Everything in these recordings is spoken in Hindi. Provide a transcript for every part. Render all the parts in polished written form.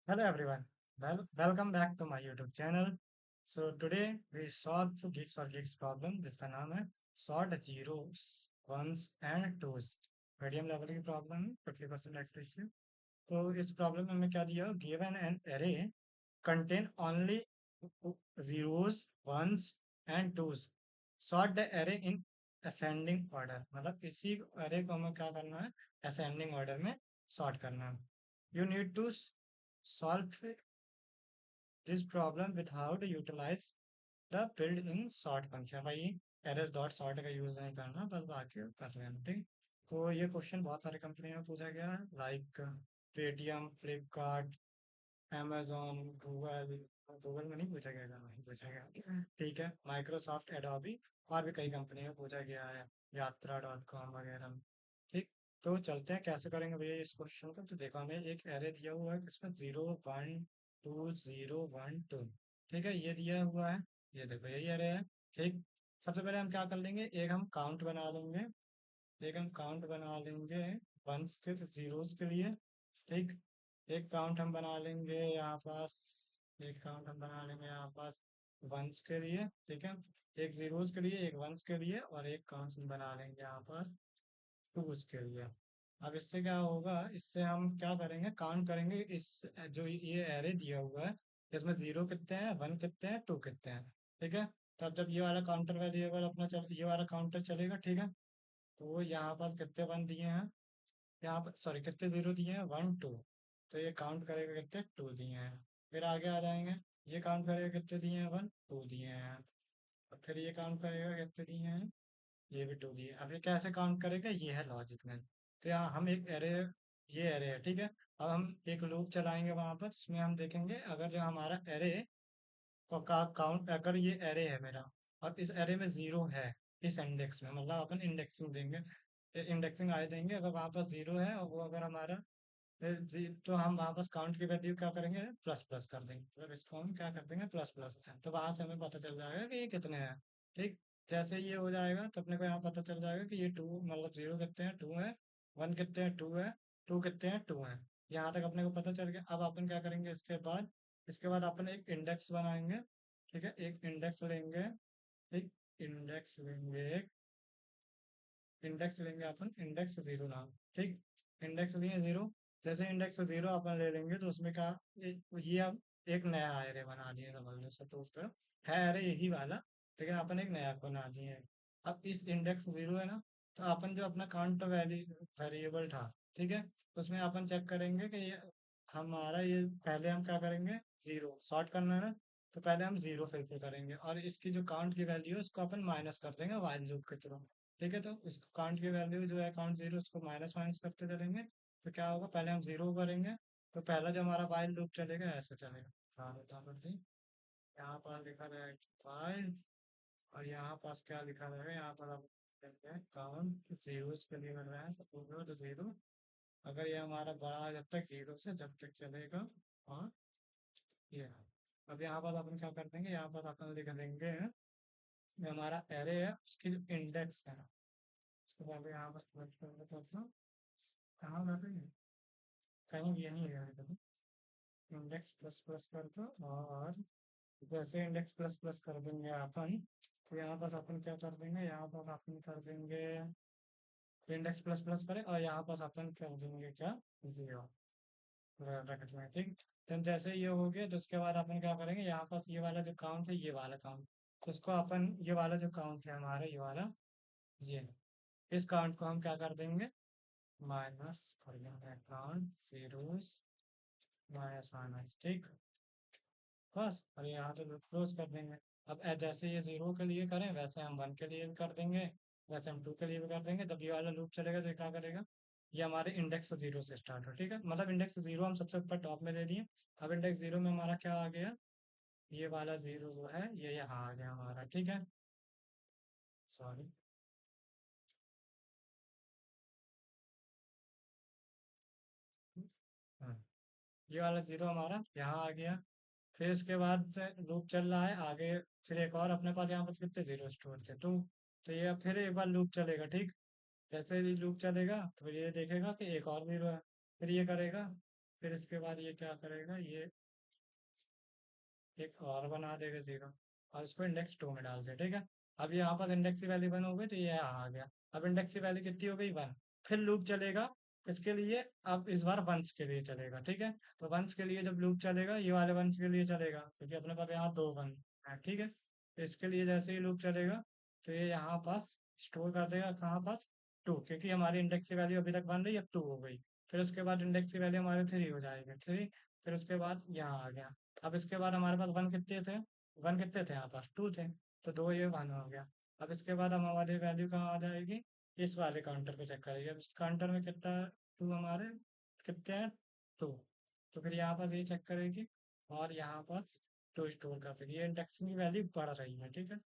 Hello everyone. Welcome back to my YouTube channel. So today we solve geeks or geeks problem जिसका नाम है sort zeros, ones and twos. Medium level की प्रॉब्लम है 50% एक्यूरेसी। तो इस प्रॉब्लम में हमें क्या दिया हो given an array contain only zeros, ones and twos. Sort the array in ascending order. मतलब इसी array को हमें क्या करना है ascending order में sort करना है. You need to solve this problem with how to utilize the built-in sort function। भाई arrays dot sort का यूज नहीं करना, बस बाकी कर लेना। ठीक, तो ये क्वेश्चन बहुत सारी कंपनी में पूछा गया है, like Paytm, Flipkart, amazon, Google. Google में नहीं पूछा गया, नहीं पूछा गया। ठीक है, माइक्रोसॉफ्ट, एडोबी और भी कई कंपनी में पूछा गया है, यात्रा डॉट कॉम वगैरह में। ठीक, तो चलते हैं कैसे करेंगे भैया इस क्वेश्चन को। तो देखो हमें एक एरे दिया हुआ है जिसमें 0 1 2 0 1 2। ठीक है, ये दिया हुआ है, ये देखो यही एरे है। ठीक, सबसे पहले हम क्या कर लेंगे, एक हम काउंट बना लेंगे, एक हम काउंट बना लेंगे वंस के जीरोस के लिए। ठीक, एक काउंट हम बना लेंगे यहाँ पास, एक काउंट हम बना लेंगे यहाँ पास वंस के लिए। ठीक है, एक जीरोस के लिए, एक वंस के लिए, और एक काउंट बना लेंगे यहाँ पास टूज के लिए। अब इससे क्या होगा, इससे हम क्या करेंगे, काउंट करेंगे इस जो ये एरे दिया हुआ है, इसमें जीरो कितने हैं, वन कितने हैं, टू कितने हैं। ठीक है, तब जब ये वाला काउंटर वेरिएबल अपना ये वाला काउंटर चलेगा। ठीक है, तो वो यहाँ पास कितने वन दिए हैं, यहाँ पर सॉरी कितने जीरो दिए हैं, वन टू। तो ये काउंट करेगा कितने, टू दिए हैं। फिर आगे आ जाएंगे, ये काउंट करेगा कितने दिए हैं, वन टू दिए हैं। और फिर ये काउंट करेगा कितने दिए हैं, ये भी टू दिए। अब ये कैसे काउंट करेगा, ये है लॉजिक में। तो यहाँ हम एक एरे, ये एरे है। ठीक है, अब हम एक लूप चलाएंगे वहां पर, उसमें हम देखेंगे अगर जो हमारा एरे का काउंट, अगर ये एरे है मेरा और इस एरे में जीरो है इस इंडेक्स में, मतलब अपन इंडेक्सिंग देंगे, इंडेक्सिंग आए देंगे। अगर वहां पर जीरो है और वो अगर हमारा तो हम वहां पर काउंट की वैल्यू क्या करेंगे, प्लस प्लस कर देंगे। मतलब इसको हम क्या कर देंगे, प्लस प्लस। तो वहां से हमें पता चल जाएगा कि ये कितने हैं। ठीक, जैसे ये हो जाएगा तो अपने को यहाँ पता चल जाएगा कि ये टू, मतलब जीरो कितने हैं, टू है, वन कितने हैं, टू है, टू कितने हैं, टू है। यहाँ तक अपने को पता चल गया। अब अपन क्या करेंगे इसके बाद अपन एक इंडेक्स बनाएंगे। ठीक है, एक इंडेक्स लेंगे, एक इंडेक्स लेंगे, इंडेक्स लेंगे अपन, इंडेक्स जीरो नाम। ठीक, इंडेक्स लिए जीरो। जैसे इंडेक्स जीरो अपन ले लेंगे तो उसमें क्या, ये अब एक नया एरे बना दिए, समझ लो। सपोज करो है एरे यही वाला, लेकिन अपन एक नया बना दिए। अब इस इंडेक्स जीरो है ना, तो अपन जो अपना काउंट वेरिएबल था, ठीक है, उसमें अपन चेक करेंगे कि ये हमारा, ये पहले हम क्या करेंगे, जीरो सॉर्ट करना है ना, तो पहले हम जीरो फिल करेंगे और इसकी जो काउंट की वैल्यू है उसको अपन माइनस कर देंगे वाइल लूप के थ्रू। ठीक है, तो इसको काउंट की वैल्यू जो है काउंट जीरो, उसको माइनस माइनस करते चलेंगे। तो क्या होगा, पहले हम जीरो करेंगे तो पहला जो हमारा वाइल लूप चलेगा ऐसे चलेगा। हाँ बता करती, यहाँ पर लिखा रहेगा वाइल, और यहाँ पास क्या लिखा रहेगा, यहाँ पर आप काउंट जीरोस के लिए कर रहे हैं, सपोज करो तो जीरो। अगर ये हमारा बड़ा जब तक जीरो से जब तक चलेगा, और ये है। अब यहाँ पर अपन क्या कर देंगे, यहाँ पर अपन लिख देंगे ये हमारा एरे है, उसकी जो इंडेक्स है, उसके बाद यहाँ पर प्लस कर देते हैं। कहाँ कर रही है, कहीं यहीं है कहीं। इंडेक्स प्लस प्लस कर दो, और जैसे इंडेक्स प्लस प्लस कर देंगे अपन, तो यहाँ पर अपन क्या कर देंगे, यहाँ पर अपन कर देंगे इंडेक्स प्लस प्लस करें, और यहाँ पर अपन कर देंगे क्या, जीरो ब्रैकेट में। ठीक, तो जैसे ये हो गया तो उसके बाद अपन क्या करेंगे, यहाँ पास ये वाला जो काउंट है, ये वाला काउंट, तो उसको अपन, ये वाला जो काउंट है हमारा, ये वाला, ये इस काउंट को हम क्या कर देंगे, माइनस कर देंगे, काउंट जीरोस माइनस माइनस। ठीक, बस, और यहाँ तो क्लोज कर देंगे। अब जैसे ये जीरो के लिए करें वैसे हम वन के लिए भी कर देंगे, वैसे हम टू के लिए भी कर देंगे। जब ये वाला लूप चलेगा तो ये क्या करेगा, ये हमारे इंडेक्स जीरो से स्टार्ट हो। ठीक है, मतलब इंडेक्स जीरो हम सबसे ऊपर टॉप में ले लिए। अब इंडेक्स जीरो में हमारा क्या आ गया, ये वाला जीरो जो है ये यहाँ आ गया हमारा। ठीक है, सॉरी, हाँ, ये वाला जीरो हमारा यहाँ आ गया। फिर इसके बाद लूप चल रहा है आगे, फिर एक और अपने पास यहाँ पर कितने जीरो स्टोर थे, तो ये फिर एक बार लूप चलेगा। ठीक, जैसे ही लूप चलेगा तो ये देखेगा कि एक और जीरो है, फिर ये करेगा फिर इसके बाद ये क्या करेगा, ये एक और बना देगा 0 और इसको इंडेक्स 2 में डाल दे, ठीक है। अब यहाँ पर इंडेक्स की वैल्यू 1 हो गई तो ये यहाँ आ गया। अब इंडेक्स की वैल्यू कितनी हो गई, 1। फिर लूप चलेगा इसके लिए, अब इस बार वंस के लिए चलेगा, ठीक है। तो वंस के लिए जब लूप चलेगा ये वाले वंस के लिए चलेगा क्योंकि अपने पास यहाँ 2 वन है, ठीक है। तो इसके लिए जैसे ही लूप चलेगा तो ये यहाँ पास स्टोर कर देगा कहाँ पास, 2, क्योंकि हमारी इंडेक्स की वैल्यू अभी तक बन रही है, अब 2 हो गई। फिर उसके बाद इंडेक्स की वैल्यू हमारे 3 हो जाएगी, 3। फिर उसके बाद यहाँ आ गया। अब इसके बाद हमारे पास वन कितने थे, वन कितने थे यहाँ पास, 2 थे। तो 2 ये 1 हो गया। अब इसके बाद हम हमारी वैल्यू कहाँ आ जाएगी, इस वाले काउंटर पे चेक करेंगे। अब इस काउंटर में कितना, 2 हमारे कितने हैं, 2। तो फिर यहाँ पास ये चेक करेगी और यहाँ पास 2 स्टोर कर देगी। ये इंडेक्सिंग की वैल्यू बढ़ रही है, ठीक है।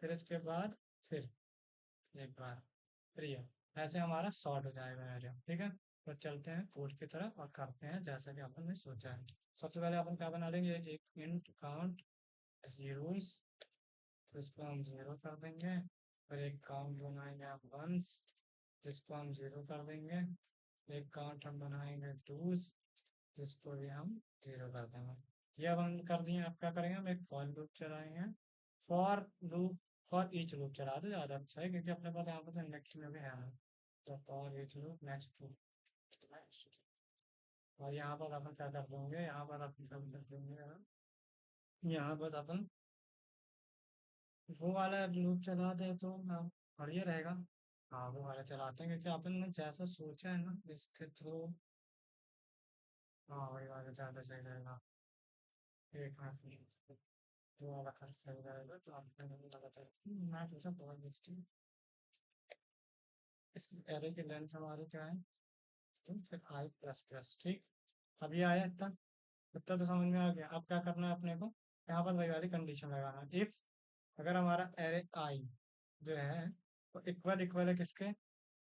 फिर इसके बाद फिर एक बार फिर ये ऐसे हमारा सॉर्ट हो जाएगा एरिया, ठीक है। तो चलते हैं कोड की तरफ और करते हैं जैसा कि अपन ने सोचा है। सबसे पहले अपन क्या बना लेंगे, एक इंट काउंट जीरोस, जिसको हम 0 कर देंगे। और एक काउंट बनाएंगे हम वंस, जिसको हम 0 कर देंगे। एक काउंट हम बनाएंगे टूज, जिसको भी हम 0 कर देंगे। ये अब हम कर दिए। अब क्या करेंगे, हम एक फॉर लूप चलाएंगे। For loop, for each loop चला दो ज़्यादा अच्छा है क्योंकि अपने पास यहाँ पर इंडेक्स में भी है। तो for each loop next loop next. और यहाँ पर अपन क्या कर देंगे, यहाँ पर अपन क्या कर देंगे, यहाँ पर अपन वो वाला लूप चला दे तो हाँ बढ़िया रहेगा। हाँ वो वाला चलाते हैं क्योंकि अपन ने जैसा सोचा है ना इसके थ्रू। हाँ वही वाला ज़्यादा सही रहेगा। एक मिनट, वो वाला खर्च सही रहेगा तो आपने नहीं लगा था। मैं सोचा बहुत बेस्ट। इस एरे की लेंथ हमारी क्या है, तो फिर आई प्लस प्लस, ठीक। अब ये आया इतना, इतना तो समझ में आ गया। अब क्या करना है अपने को, यहाँ पर वही वाली कंडीशन लगाना है। इफ अगर हमारा एरे आई जो है वो इक्वल इक्वल है किसके,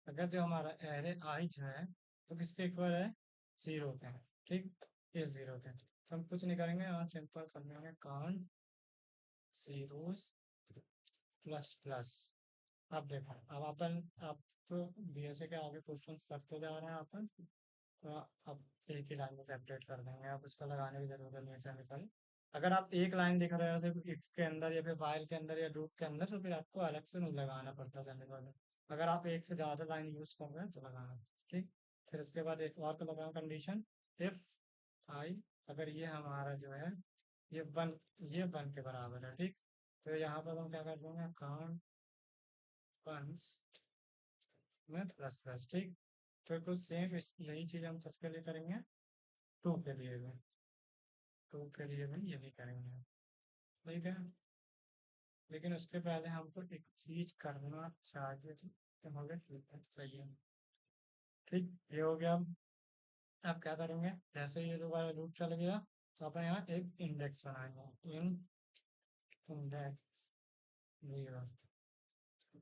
अगर जो हमारा एरे आई जो है तो किसके इक्वल है, 0 के हैं, ठीक। ये 0 के हैं। तो हम कुछ नहीं करेंगे, यहाँ सिंपल कर लेंगे काउंट जीरोस प्लस प्लस। अब देखो, अब अपन आप तो बीएसए के आगे क्वेश्चंस करते जा रहे हैं अपन। तो अब एक ही लाइन में सेपरेट कर देंगे, आप उसको लगाने की जरूरत नहीं है सेमीकोलन। अगर आप एक लाइन दिख रहे हो सिर्फ इफ के अंदर या फिर वाइल के अंदर या लूप के अंदर तो फिर आपको अलग से नहीं लगाना पड़ता सेमीकोलन। अगर आप एक से ज़्यादा लाइन यूज कर रहे हैं तो लगाना, ठीक। फिर इसके बाद एक और को लगाना कंडीशन, इफ आई, अगर ये हमारा जो है ये वन, ये वन के बराबर है, ठीक। तो यहाँ पर हम क्या कर देंगे, काउंट वंस में प्लस प्लस, ठीक। फिर कुछ सेम इस यही चीज़ हम किसके लिए करेंगे, 2 के लिए भी, 2 के लिए भी यही करेंगे, ठीक है। लेकिन उसके पहले हमको एक चीज करना चाहिए थी तो हमें ठीक है, सही है, ठीक। ये हो गया। अब क्या करेंगे, जैसे ये दोबारा लूप चल गया तो अपन यहाँ एक इंडेक्स बनाएंगे, इन इंडेक्स 0।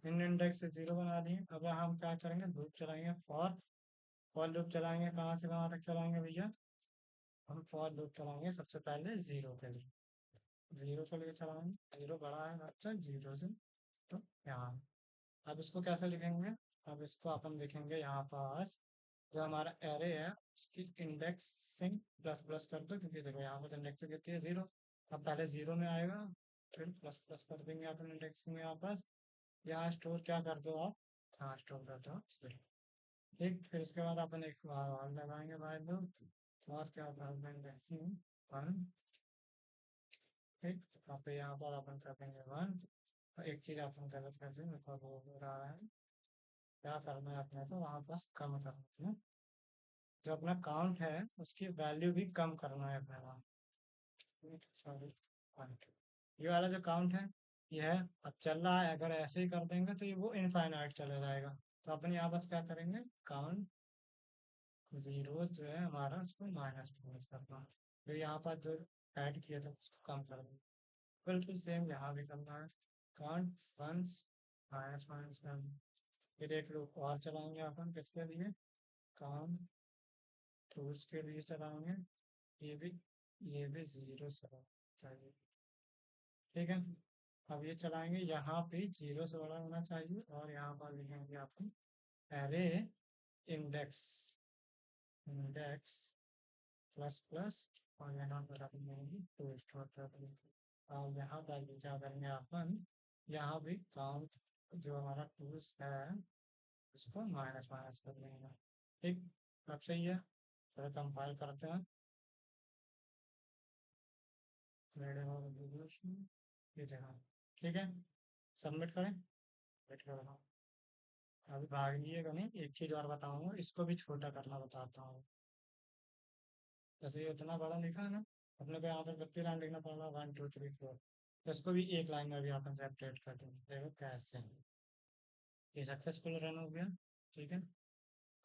इन इंडेक्स से 0 बना दिए। अब हम क्या करेंगे, लूप चलाएंगे, फॉर लूप चलाएंगे। कहाँ से कहाँ तक चलाएंगे भैया, हम फॉर लूप चलाएंगे सबसे पहले 0 के लिए, 0 के लिए चलाएंगे। 0 बड़ा है मतलब 0 से, तो यहाँ। अब इसको कैसे लिखेंगे, अब इसको अपन लिखेंगे यहाँ पास जो हमारा एरे है उसकी इंडेक्सिंग प्लस प्लस कर दो, क्योंकि देखो यहाँ पर इंडेक्सिंग कितनी है, 0। अब पहले 0 में आएगा, फिर प्लस प्लस कर देंगे अपन इंडेक्सिंग में यहाँ पास। यहाँ स्टोर क्या कर दो आप, हाँ स्टोर कर दो, ठीक। फिर उसके बाद अपन एक बार और लगाएंगे बाय लूप, और क्या कर देंगे इंडेक्सिंग 1, ठीक। तो फिर यहाँ पर अपन कर देंगे 1। एक चीज़ अपन गलत कर दें, मेरे को वो हो रहा है, क्या करना है अपने को वहाँ पास कम करना है, जो अपना काउंट है उसकी वैल्यू भी कम करना है अपने वहाँ, सॉरी काउंट। ये वाला जो काउंट है ये है, अब चल रहा है, अगर ऐसे ही कर देंगे तो ये वो इनफाइनाइट चला जाएगा। तो अपन यहाँ पास क्या करेंगे, काउंट जीरो जो है हमारा उसको माइनस माइनस करना है। फिर यहाँ पर जो ऐड किया था उसको कम कर देंगे। बिल्कुल सेम यहाँ भी करना है, काउंट वंस माइनस माइनस करना। फिर एक लूप और चलाएंगे अपन किसके लिए, काम तो उसके लिए चलाएंगे। ये भी, ये भी 0 से चाहिए, ठीक है। अब ये चलाएंगे, यहाँ पे 0 से बड़ा होना चाहिए और यहाँ पर लिखेंगे अपन array index, index plus plus और यहाँ पर अपन लेंगे टू स्टोर कर। और यहाँ पर भी क्या करेंगे अपन, यहाँ भी काउंट जो हमारा टूल्स है उसको माइनस माइनस कर देंगे। ठीक, अब सही है। चलो कंपाइल करते हैं। रेडी हो रिवोल्यूशन, ये देखो। ठीक है, सबमिट करें। वेट करो, अभी भागिएगा नहीं, एक चीज़ और बताऊंगा, इसको भी छोटा करना बताता हूँ। जैसे ये इतना बड़ा लिखा है ना, अपने को यहाँ पर कितनी लाइन लिखना पड़ेगा, 1 2 3 4। इसको भी एक लाइन में भी अपन सेपरेट कर देंगे, देखो कैसे। ये सक्सेसफुल रन हो गया। ठीक है,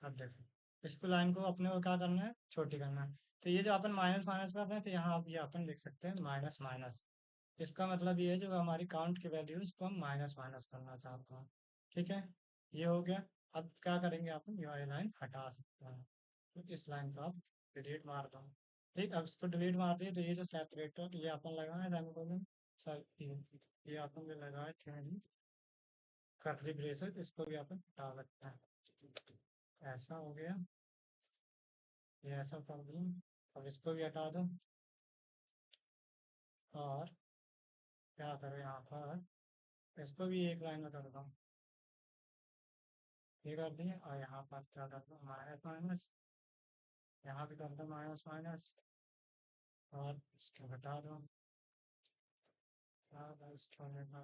अब देखो इसको लाइन को अपने को क्या करना है, छोटी करना है। तो ये जो अपन माइनस माइनस करते हैं, तो यहाँ आप ये अपन लिख सकते हैं माइनस माइनस। इसका मतलब ये है जो हमारी काउंट की वैल्यू उसको हम माइनस माइनस करना चाहते हैं। ठीक है, ये हो गया। अब क्या करेंगे, अपन ये वाली लाइन हटा सकते हैं। तो इस लाइन को आप डिलीट मार दो। ठीक, अब इसको डिलीट मार दिए तो ये जो सेपरेटर ये अपन लगाए सेमीकोलन, सर ये अपन जो लगाए थे कर्ली ब्रेसेस, इसको भी अपन हटा सकते हैं। ऐसा हो गया, ये ऐसा कर दूँ। अब इसको भी हटा दो और क्या करें यहाँ पर, इसको भी एक लाइन में कर दो। ये कर दिए और यहाँ पर क्या कर दो, माइनस माइनस। यहाँ भी कर दो माइनस माइनस और इसको हटा दो। और इसको हटा।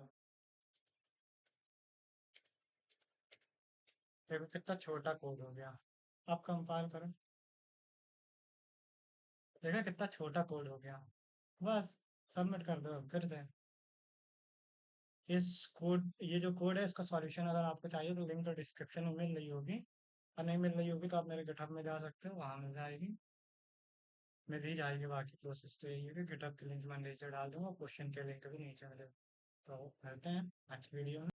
देखो कितना छोटा कोड हो गया। अब कंपाइल करो, देखा कितना छोटा कोड हो गया। बस सबमिट कर दो फिर से। इस कोड, ये जो कोड है इसका सॉल्यूशन अगर आपको चाहिए तो लिंक तो डिस्क्रिप्शन में मिल रही होगी, और नहीं मिल रही होगी तो आप मेरे गिटहब में जा सकते हो, वहाँ मिल जाएगी। मिल ही जाएगी। बाकी प्रोसेस तो यही है कि गिटहब की लिंक मैं नीचे डाल दूंगा, क्वेश्चन के लिंक भी नीचे मिलेगा। तो मिलते हैं नेक्स्ट वीडियो में।